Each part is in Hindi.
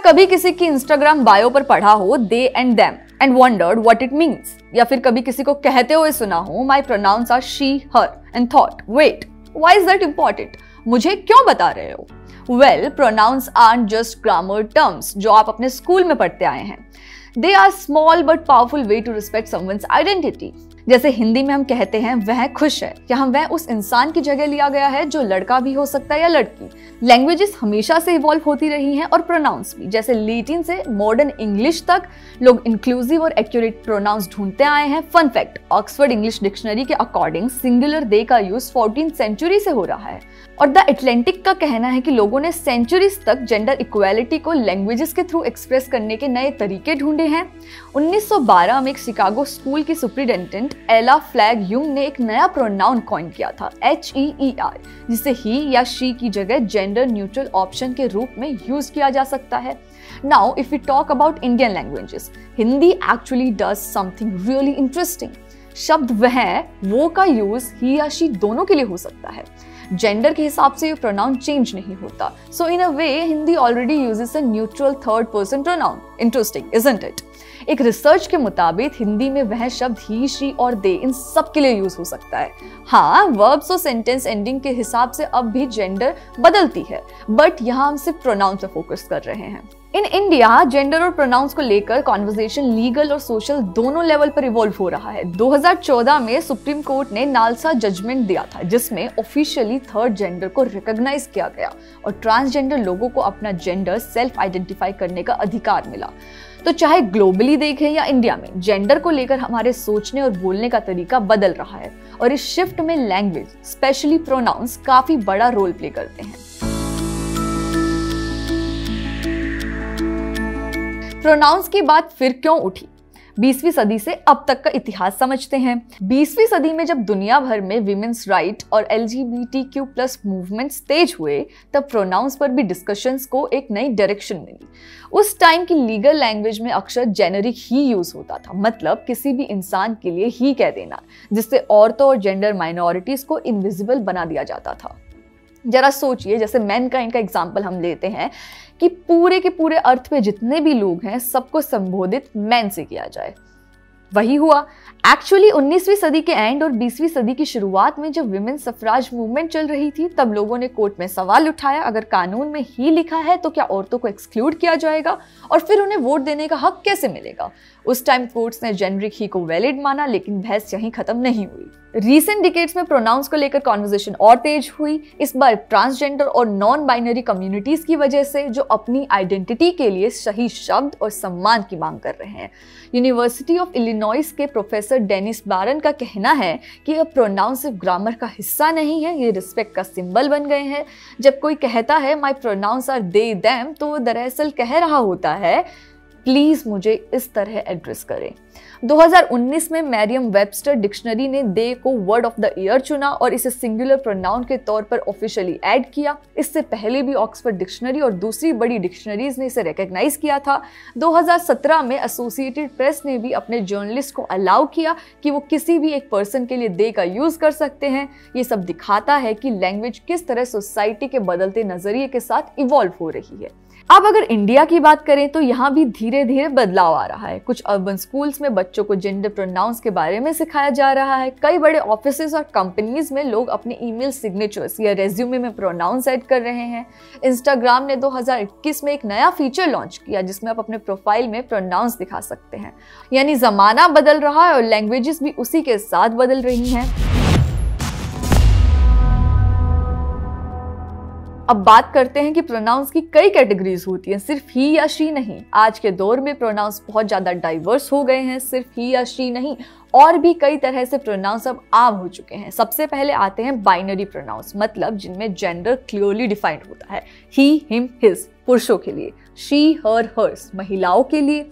कभी किसी की इंस्टाग्राम बायो पर पढ़ा हो they and them and wondered what it means, या फिर कभी किसी को कहते हुए सुना हो my pronouns are she her and thought wait why is that important, मुझे क्यों बता रहे हो? Well, pronouns aren't just grammar terms जो आप अपने स्कूल में पढ़ते आए हैं। They are small but powerful way to respect someone's identity. जैसे हिंदी में हम कहते हैं वह खुश है, यहाँ वह उस इंसान की जगह लिया गया है जो लड़का भी हो सकता है या लड़की। लैंग्वेजेस हमेशा से इवॉल्व होती रही हैं और प्रोनाउंस भी, जैसे लैटिन से मॉडर्न इंग्लिश तक लोग इंक्लूसिव और एक्यूरेट प्रोनाउंस ढूंढते आए हैं। Fun fact, Oxford English Dictionary के अकॉर्डिंग सिंगुलर दे का यूज 14th सेंचुरी से हो रहा है और द एटलांटिक का कहना है कि लोगों ने सेंचुरीज तक जेंडर इक्वालिटी को लैंग्वेजेस के थ्रू एक्सप्रेस करने के नए तरीके ढूंढे हैं। 1912 में एक शिकागो स्कूल की सुपरिटेंडेंट एला फ्लैग युंग ने एक नया प्रोनाउन कॉइन किया था HEER, जिसे ही या शी की जगह जेंडर न्यूट्रल ऑप्शन के रूप में यूज किया जा सकता है। Now if we talk about Indian languages, Hindi actually does something really interesting. शब्द वह वो का यूज ही या शी दोनों के लिए हो सकता है। जेंडर के हिसाब से ये प्रोनाउन चेंज नहीं होता। So in a way Hindi already uses a neutral third person pronoun. Interesting, isn't it? एक रिसर्च के मुताबिक हिंदी में वह शब्द ही, शी और दे इन सब के लिए यूज हो सकता है। हाँ, वर्ब्स और सेंटेंस एंडिंग के हिसाब से अब भी जेंडर बदलती है, बट यहाँ हम सिर्फ प्रोनाउन पे फोकस कर रहे हैं। इन इंडिया जेंडर और प्रोनाउंस को लेकर कॉन्वर्सेशन लीगल और सोशल दोनों लेवल पर इवॉल्व हो रहा है। 2014 में सुप्रीम कोर्ट ने नालसा जजमेंट दिया था जिसमें ऑफिशियली थर्ड जेंडर को रिकॉग्नाइज किया गया और ट्रांसजेंडर लोगों को अपना जेंडर सेल्फ आइडेंटिफाई करने का अधिकार मिला। तो चाहे ग्लोबली देखें या इंडिया में, जेंडर को लेकर हमारे सोचने और बोलने का तरीका बदल रहा है और इस शिफ्ट में लैंग्वेज, स्पेशली प्रोनाउंस, काफी बड़ा रोल प्ले करते हैं। प्रोनाउंस की बात फिर क्यों उठी? 20वीं सदी से अब तक का इतिहास समझते हैं। 20वीं सदी में जब दुनिया भर में विमेंस राइट और LGBTQ+ मूवमेंट्स तेज हुए, तब प्रोनाउंस पर भी डिस्कशंस को एक नई डायरेक्शन मिली। उस टाइम की लीगल लैंग्वेज में अक्सर जेनेरिक ही यूज होता था, मतलब किसी भी इंसान के लिए ही कह देना, जिससे औरतों और जेंडर माइनॉरिटीज को इनविजिबल बना दिया जाता था। जरा सोचिए, जैसे मैनकाइंड का एग्जाम्पल हम लेते हैं कि पूरे के पूरे अर्थ पे जितने भी लोग हैं सबको संबोधित मैन से किया जाए। वही हुआ एक्चुअली 19वीं सदी के एंड और 20वीं सदी की शुरुआत में जब विमेन सफराज मूवमेंट चल रही थी, तब लोगों ने कोर्ट में सवाल उठाया, अगर कानून में ही लिखा है तो क्या औरतों को एक्सक्लूड किया जाएगा और फिर उन्हें वोट देने का हक कैसे मिलेगा? उस टाइम कोर्ट्स ने जेनरिक ही को वैलिड माना, लेकिन बहस यहीं खत्म नहीं हुई। रीसेंट डिकेड्स में प्रोनाउंस को लेकर कॉन्वर्सेशन और तेज हुई, इस बार ट्रांसजेंडर और नॉन बाइनरी कम्युनिटीज की वजह से, जो अपनी आइडेंटिटी के लिए सही शब्द और सम्मान की मांग कर रहे हैं। यूनिवर्सिटी ऑफ इलिनॉइस के प्रोफेसर डेनिस बारन का कहना है कि अब प्रोनाउंस सिर्फ ग्रामर का हिस्सा नहीं है, ये रिस्पेक्ट का सिंबल बन गए हैं। जब कोई कहता है my pronouns are they them, तो वो दरअसल कह रहा होता है प्लीज मुझे इस तरह एड्रेस करें। 2019 में मैरियम वेबस्टर डिक्शनरी ने दे को वर्ड ऑफ द ईयर चुना और इसे सिंगुलर प्रोनाउन के तौर पर ऑफिशियली ऐड किया। इससे पहले भी ऑक्सफोर्ड डिक्शनरी और दूसरी बड़ी डिक्शनरीज ने इसे रिकॉग्नाइज किया था। 2017 में एसोसिएटेड प्रेस ने भी अपने जर्नलिस्ट को अलाउ किया कि वो किसी भी एक पर्सन के लिए दे का यूज कर सकते हैं। ये सब दिखाता है कि लैंग्वेज किस तरह सोसाइटी के बदलते नजरिए के साथ इवॉल्व हो रही है। अब अगर इंडिया की बात करें तो यहाँ भी धीरे धीरे बदलाव आ रहा है। कुछ अर्बन स्कूल्स में बच्चों को जेंडर प्रोनाउंस के बारे में सिखाया जा रहा है। कई बड़े ऑफिसेज और कंपनीज में लोग अपने ईमेल सिग्नेचर्स या रेज्यूमे में प्रोनाउंस ऐड कर रहे हैं। इंस्टाग्राम ने 2021 में एक नया फीचर लॉन्च किया जिसमें आप अपने प्रोफाइल में प्रोनाउंस दिखा सकते हैं। यानी जमाना बदल रहा है और लैंग्वेजेस भी उसी के साथ बदल रही हैं। अब बात करते हैं कि प्रोनाउंस की कई कैटेगरीज होती हैं, सिर्फ ही या शी नहीं। आज के दौर में प्रोनाउंस बहुत ज्यादा डाइवर्स हो गए हैं, सिर्फ ही या शी नहीं, और भी कई तरह से प्रोनाउंस अब आम हो चुके हैं। सबसे पहले आते हैं बाइनरी प्रोनाउंस, मतलब जिनमें जेंडर क्लियरली डिफाइंड होता है। ही, हिम, हिज पुरुषों के लिए, शी, हर, हर्स महिलाओं के लिए।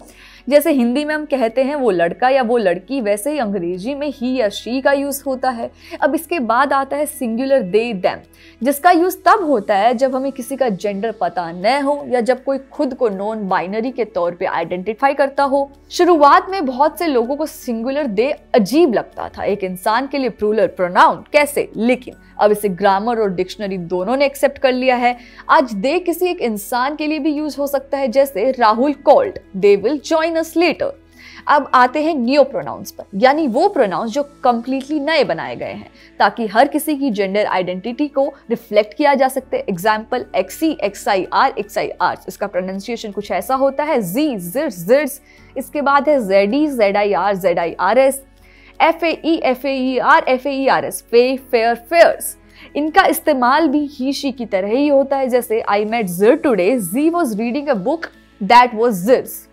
जैसे हिंदी में हम कहते हैं वो लड़का या वो लड़की, वैसे ही अंग्रेजी में ही या शी का यूज होता है। अब इसके बाद आता है सिंगुलर दे देम, जिसका यूज तब होता है जब हमें किसी का जेंडर पता न हो या जब कोई खुद को नॉन बाइनरी के तौर पे आइडेंटिफाई करता हो। शुरुआत में बहुत से लोगों को सिंगुलर दे अजीब लगता था, एक इंसान के लिए प्लूरल प्रोनाउन कैसे, लेकिन अब इसे ग्रामर और डिक्शनरी दोनों ने एक्सेप्ट कर लिया है। आज दे किसी एक इंसान के लिए भी यूज हो सकता है, जैसे Rahul called, they will join us later. अब आते हैं नियो प्रोनाउंस पर, यानी वो प्रोनाउंस जो कंप्लीटली नए बनाए गए हैं ताकि हर किसी की जेंडर आइडेंटिटी को रिफ्लेक्ट किया जा सकते। Example xe, xir, xir. इसका प्रोनाउंसिएशन कुछ ऐसा होता है, जी, जिर्स, जिर्स। इसके बाद है जेडी, जेडआईआर, जेडआईआरएस, एफएई, एफएईआर, एफएईआरएस, फे, फेयर, फेयर्स। इनका इस्तेमाल भी ही शी की तरह ही होता है, जैसे I met zir today, ze was reading a book that was zirs.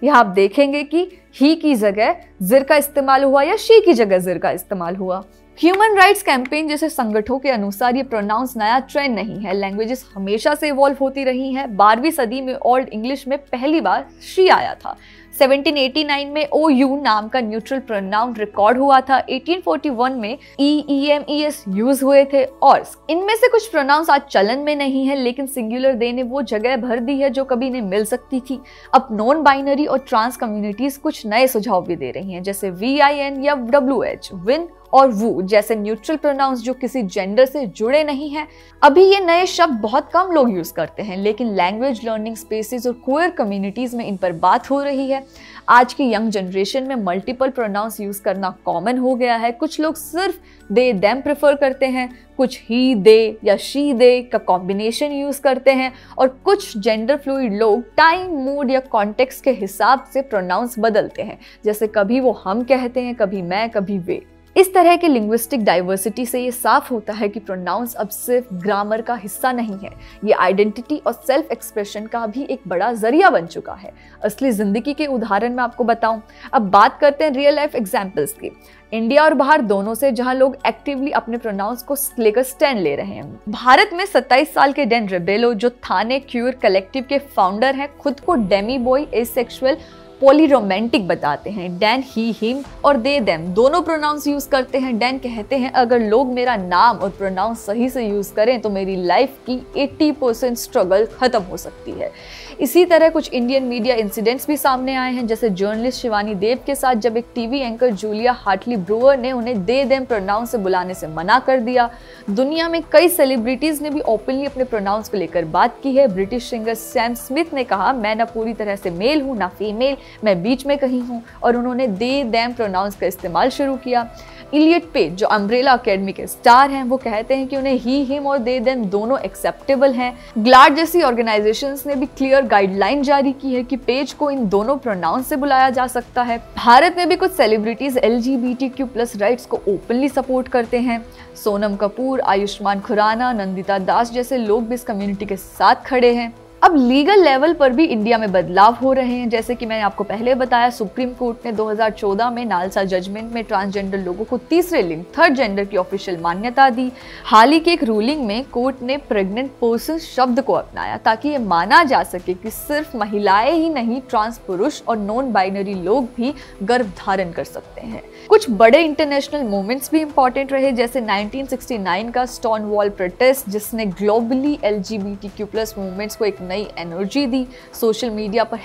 यहाँ आप देखेंगे कि ही की जगह जिर का इस्तेमाल हुआ या शी की जगह जिर का इस्तेमाल हुआ। ह्यूमन राइट्स कैंपेन जैसे संगठनों के अनुसार ये प्रोनाउंस नया ट्रेंड नहीं है। लैंग्वेजेस हमेशा से इवॉल्व होती रही हैं। 12वीं सदी में ओल्ड इंग्लिश में पहली बार शी आया था। 1789 में OU नाम का न्यूट्रल प्रोनाउन रिकॉर्ड हुआ था। 1841 में EEMES यूज हुए थे। और इनमें से कुछ प्रोनाउंस आज चलन में नहीं है, लेकिन सिंगुलर दे ने वो जगह भर दी है जो कभी इन्हें मिल सकती थी। अब नॉन बाइनरी और ट्रांस कम्युनिटीज कुछ नए सुझाव भी दे रही हैं, जैसे VIN या WH, विन और वू जैसे न्यूट्रल प्रोनाउंस जो किसी जेंडर से जुड़े नहीं हैं। अभी ये नए शब्द बहुत कम लोग यूज करते हैं, लेकिन लैंग्वेज लर्निंग स्पेसेस और क्वेयर कम्युनिटीज में इन पर बात हो रही है। आज की यंग जनरेशन में मल्टीपल प्रोनाउंस यूज करना कॉमन हो गया है। कुछ लोग सिर्फ दे देम प्रेफर करते हैं, कुछ ही दे या शी दे का कॉम्बिनेशन यूज करते हैं, और कुछ जेंडर फ्लूइड लोग टाइम, मूड या कॉन्टेक्स्ट के हिसाब से प्रोनाउंस बदलते हैं, जैसे कभी वो हम कहते हैं, कभी मैं, कभी वे। इस तरह के लिंग्विस्टिक डाइवर्सिटी से ये साफ होता है कि प्रोनाउंस अब सिर्फ ग्रामर का हिस्सा नहीं है, ये आइडेंटिटी और सेल्फ एक्सप्रेशन का भी एक बड़ा जरिया बन चुका है। असली जिंदगी के उदाहरण मैं आपको बताऊं। अब बात करते हैं रियल लाइफ एग्जांपल्स की, इंडिया और बाहर दोनों से, जहां लोग एक्टिवली अपने प्रोनाउंस को लेकर स्टैंड ले रहे हैं। भारत में 27 साल के डैन रेबेलो, जो थाने क्यूर कलेक्टिव के फाउंडर हैं, खुद को डेमी बॉय, एसेक्सुअल, पॉलीरोमांटिक बताते हैं। डैन ही, हिम और दे देम दोनों प्रोनाउंस यूज करते हैं। डैन कहते हैं, अगर लोग मेरा नाम और प्रोनाउंस सही से यूज करें तो मेरी लाइफ की 80% स्ट्रगल खत्म हो सकती है। इसी तरह कुछ इंडियन मीडिया इंसिडेंट्स भी सामने आए हैं, जैसे जर्नलिस्ट शिवानी देव के साथ, जब एक TV anchor Julia Hartley Brewer ने उन्हें दे देम प्रोनाउंस से बुलाने से मना कर दिया। दुनिया में कई सेलिब्रिटीज ने भी ओपनली अपने प्रोनाउंस को लेकर बात की है। ब्रिटिश सिंगर सैम स्मिथ ने कहा, मैं ना पूरी तरह से मेल हूँ ना फीमेल, मैं बीच में कहीं हूँ, और उन्होंने दे देम प्रोनाउंस का इस्तेमाल शुरू किया। इलियट पेज, जो अम्ब्रेला अकेडमी के स्टार हैं, वो कहते हैं कि उन्हें ही, हिम और दे देम दोनों एक्सेप्टेबल हैं। ग्लाड जैसी ऑर्गेनाइजेशंस ने भी क्लियर गाइडलाइन जारी की है कि पेज को इन दोनों प्रोनाउंस से बुलाया जा सकता है। भारत में भी कुछ सेलिब्रिटीज LGBTQ+ राइट्स को ओपनली सपोर्ट करते हैं। सोनम कपूर, आयुष्मान खुराना, नंदिता दास जैसे लोग भी इस कम्युनिटी के साथ खड़े हैं। अब लीगल लेवल पर भी इंडिया में बदलाव हो रहे हैं, जैसे कि मैंने आपको पहले बताया, सुप्रीम कोर्ट ने 2014 में नालसा जजमेंट में ट्रांसजेंडर लोगों को तीसरे लिंग, थर्ड जेंडर की ऑफिशियल मान्यता दी। हाल ही के एक रूलिंग में कोर्ट ने प्रेग्नेंट पर्सन शब्द को अपनाया ताकि ये माना जा सके कि सिर्फ महिलाएं ही नहीं, ट्रांस पुरुष और नॉन बाइनरी लोग भी गर्भ धारण कर सकते हैं। कुछ बड़े इंटरनेशनल मूवमेंट्स भी इंपॉर्टेंट रहे, जैसे 1969 का स्टोनवॉल प्रोटेस्ट, जिसने ग्लोबली LGBTQ+ मूवमेंट्स को एक नई एनर्जी दी। सोशल मीडिया पर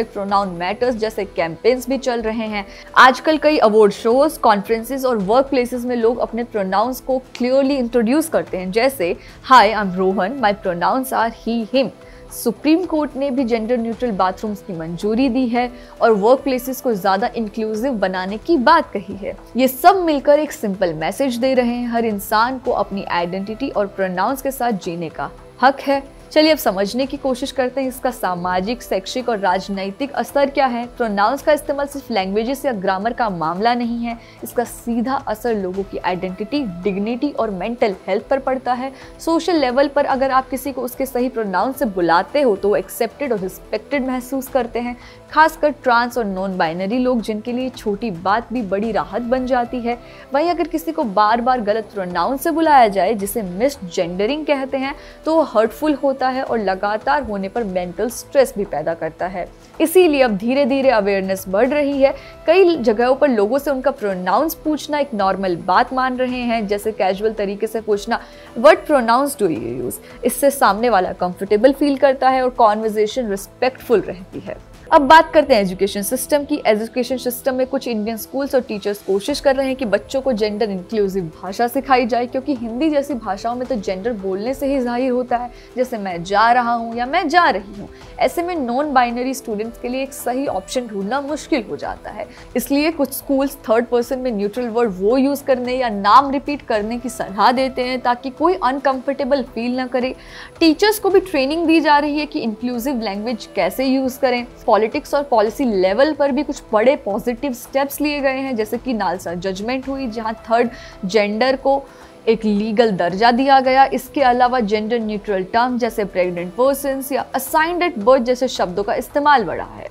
#प्रोनाउन मैटर्स जैसे कैंपेन्स भी चल रहे हैं। आजकल कई अवार्ड शोज, कॉन्फ्रेंसेस और वर्क प्लेसेस में लोग अपने प्रोनाउंस को क्लियरली इंट्रोड्यूस करते हैं, जैसे hi, I am Rohan, my pronouns are he, him. Supreme court ने भी जेंडर न्यूट्रल बाथरूम्स की मंजूरी दी है और वर्क प्लेसेस को ज़्यादा इंक्लूसिव बनाने की बात कही है। ये सब मिलकर एक सिंपल मैसेज दे रहे हैं, हर इंसान को अपनी आइडेंटिटी और प्रोनाउंस के साथ जीने का हक है। चलिए अब समझने की कोशिश करते हैं इसका सामाजिक, शैक्षिक और राजनैतिक असर क्या है। प्रोनाउंस का इस्तेमाल सिर्फ लैंग्वेजेस या ग्रामर का मामला नहीं है, इसका सीधा असर लोगों की आइडेंटिटी, डिग्निटी और मेंटल हेल्थ पर पड़ता है। सोशल लेवल पर अगर आप किसी को उसके सही प्रोनाउंस से बुलाते हो तो वो एक्सेप्टेड और रिस्पेक्टेड महसूस करते हैं, खासकर ट्रांस और नॉन बाइनरी लोग, जिनके लिए छोटी बात भी बड़ी राहत बन जाती है। वहीं अगर किसी को बार बार गलत प्रोनाउंस से बुलाया जाए, जिसे मिसजेंडरिंग कहते हैं, तो वो हर्टफुल होता है और लगातार होने पर मेंटल स्ट्रेस भी पैदा करता है। इसीलिए अब धीरे धीरे अवेयरनेस बढ़ रही है। कई जगहों पर लोगों से उनका प्रोनाउंस पूछना एक नॉर्मल बात मान रहे हैं, जैसे कैजुअल तरीके से पूछना what pronouns do you use. इससे सामने वाला कंफर्टेबल फील करता है और कॉन्वर्सेशन रिस्पेक्टफुल रहती है। अब बात करते हैं एजुकेशन सिस्टम की। एजुकेशन सिस्टम में कुछ इंडियन स्कूल्स और टीचर्स कोशिश कर रहे हैं कि बच्चों को जेंडर इंक्लूसिव भाषा सिखाई जाए, क्योंकि हिंदी जैसी भाषाओं में तो जेंडर बोलने से ही जाहिर होता है, जैसे मैं जा रहा हूँ या मैं जा रही हूँ। ऐसे में नॉन बाइनरी स्टूडेंट्स के लिए एक सही ऑप्शन ढूंढना मुश्किल हो जाता है। इसलिए कुछ स्कूल्स थर्ड पर्सन में न्यूट्रल वर्ड वो यूज करने या नाम रिपीट करने की सलाह देते हैं ताकि कोई अनकंफर्टेबल फील ना करे। टीचर्स को भी ट्रेनिंग दी जा रही है कि इंक्लूसिव लैंग्वेज कैसे यूज करें। पॉलिटिक्स और पॉलिसी लेवल पर भी कुछ बड़े पॉजिटिव स्टेप्स लिए गए हैं, जैसे कि नालसा जजमेंट हुई जहां थर्ड जेंडर को एक लीगल दर्जा दिया गया। इसके अलावा जेंडर न्यूट्रल टर्म जैसे प्रेग्नेंट पर्सन्स या असाइन्ड एट बर्थ जैसे शब्दों का इस्तेमाल बढ़ा है।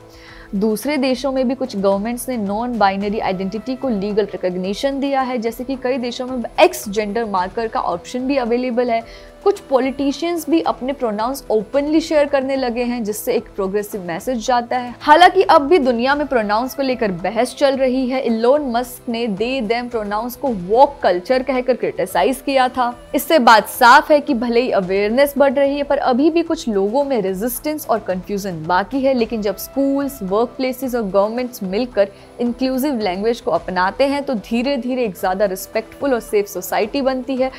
दूसरे देशों में भी कुछ गवर्नमेंट्स ने नॉन बाइनरी आइडेंटिटी को लीगल रिकॉग्निशन दिया है, जैसे कि कई देशों में एक्स जेंडर मार्कर का ऑप्शन भी अवेलेबल है। कुछ पॉलिटिशियंस भी अपने प्रोनाउंस ओपनली शेयर करने लगे हैं, जिससे एक प्रोग्रेसिव मैसेज जाता है। हालांकि अब भी दुनिया में प्रोनाउंस को लेकर बहस चल रही है। इलोन मस्क ने दे देम प्रोनाउंस को वॉक कल्चर कहकर क्रिटिसाइज किया था। इससे बात साफ है कि भले ही अवेयरनेस बढ़ रही है, पर अभी भी कुछ लोगों में रेजिस्टेंस और कंफ्यूजन बाकी है। लेकिन जब स्कूल्स, वर्क प्लेसेस और गवर्नमेंट्स मिलकर इंक्लूसिव लैंग्वेज को अपनाते हैं तो धीरे धीरे एक ज्यादा रिस्पेक्टफुल और सेफ सोसाइटी बनती है।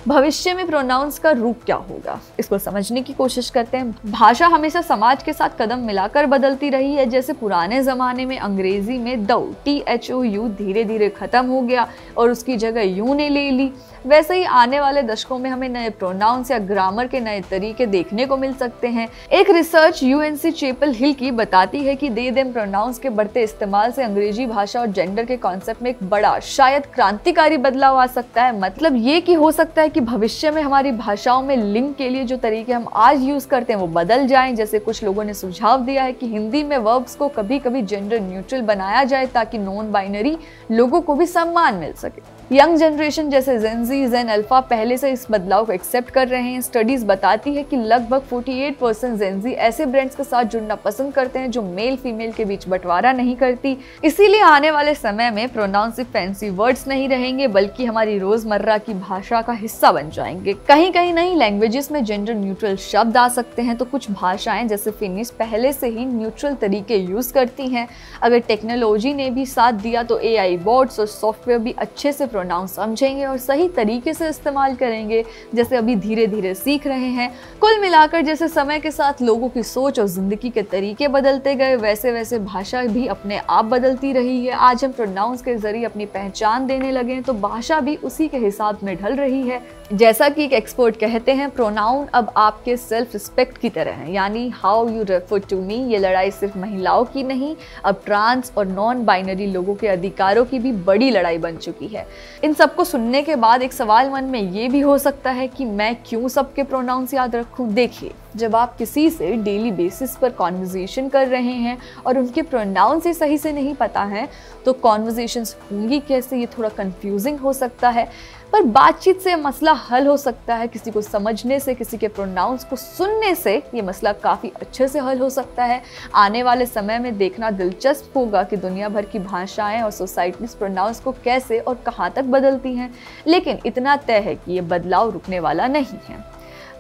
भविष्य में प्रोनाउंस का रूप क्या होगा, इसको समझने की कोशिश करते हैं। भाषा हमेशा समाज के साथ कदम मिलाकर बदलती रही है। जैसे पुराने जमाने में अंग्रेजी में दो THOU धीरे धीरे खत्म हो गया और उसकी जगह यू ने ले ली, वैसे ही आने वाले दशकों में हमें नए प्रोनाउंस या ग्रामर के नए तरीके देखने को मिल सकते हैं। एक रिसर्च UNC चैपल हिल की बताती है कि दे देम प्रोनाउंस के बढ़ते इस्तेमाल से अंग्रेजी भाषा और जेंडर के कॉन्सेप्ट में एक बड़ा, शायद क्रांतिकारी बदलाव आ सकता है। मतलब ये कि हो सकता है कि भविष्य में हमारी भाषाओं में लिंग के लिए जो तरीके हम आज यूज करते हैं वो बदल जाएं। जैसे कुछ लोगों ने सुझाव दिया है कि हिंदी में वर्ब्स को कभी कभी जेंडर न्यूट्रल बनाया जाए ताकि नॉन बाइनरी लोगों को भी सम्मान मिल सके। यंग जनरेशन जैसे जेन ज़ी, जेन अल्फा पहले से इस बदलाव को एक्सेप्ट कर रहे हैं। स्टडीज बताती है कि लगभग 48% जेन ज़ी ऐसे ब्रांड्स के साथ जुड़ना पसंद करते हैं जो मेल फीमेल के बीच बंटवारा नहीं करती। इसीलिए आने वाले समय में प्रोनाउंस सिर्फ फैंसी वर्ड्स नहीं रहेंगे, बल्कि हमारी रोजमर्रा की भाषा का हिस्सा बन जाएंगे। कहीं कहीं नई लैंग्वेजेस में जेंडर न्यूट्रल शब्द आ सकते हैं, तो कुछ भाषाएं जैसे फिनिश पहले से ही न्यूट्रल तरीके यूज करती हैं। अगर टेक्नोलॉजी ने भी साथ दिया तो AI बोर्ड्स और सॉफ्टवेयर भी अच्छे से प्रोनाउंस समझेंगे और सही तरीके से इस्तेमाल करेंगे, जैसे अभी धीरे धीरे सीख रहे हैं। कुल मिलाकर जैसे समय के साथ लोगों की सोच और जिंदगी के तरीके बदलते गए, वैसे वैसे भाषा भी अपने आप बदलती रही है। आज हम प्रोनाउंस के जरिए अपनी पहचान देने लगे हैं, तो भाषा भी उसी के हिसाब में ढल रही है। जैसा कि एक एक्सपर्ट कहते हैं, प्रोनाउन अब आपके सेल्फ रिस्पेक्ट की तरह है, यानी how you refer to me. ये लड़ाई सिर्फ महिलाओं की नहीं, अब ट्रांस और नॉन बाइनरी लोगों के अधिकारों की भी बड़ी लड़ाई बन चुकी है। इन सबको सुनने के बाद एक सवाल मन में ये भी हो सकता है कि मैं क्यों सबके प्रोनाउंस याद रखूं। देखिए, जब आप किसी से डेली बेसिस पर कॉन्वर्जेशन कर रहे हैं और उनके प्रोनाउंस ही सही से नहीं पता है, तो कॉन्वर्जेशंस होंगी कैसे, ये थोड़ा कंफ्यूजिंग हो सकता है। पर बातचीत से मसला हल हो सकता है। किसी को समझने से, किसी के प्रोनाउंस को सुनने से ये मसला काफ़ी अच्छे से हल हो सकता है। आने वाले समय में देखना दिलचस्प होगा कि दुनिया भर की भाषाएं और सोसाइटीज प्रोनाउंस को कैसे और कहाँ तक बदलती हैं। लेकिन इतना तय है कि ये बदलाव रुकने वाला नहीं है।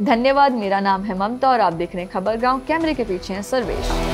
धन्यवाद। मेरा नाम है ममता और आप देख रहे हैं खबर गांव। कैमरे के पीछे हैं सर्वेश।